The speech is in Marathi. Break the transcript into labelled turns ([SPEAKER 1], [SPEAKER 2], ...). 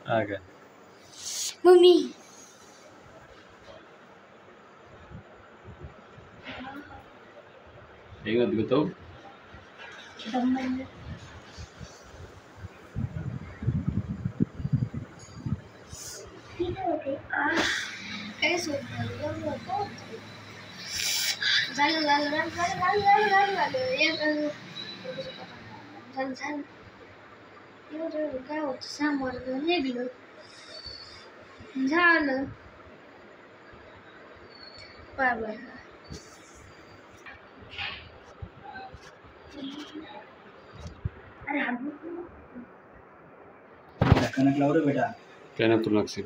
[SPEAKER 1] Okay.
[SPEAKER 2] Mummy
[SPEAKER 1] Ingat betul.
[SPEAKER 2] Dumbbell काय झालं काय होतं समोर निघलं झालं बाबा अरे
[SPEAKER 3] कनक लाव रे बेटा
[SPEAKER 1] Kena tu naksir.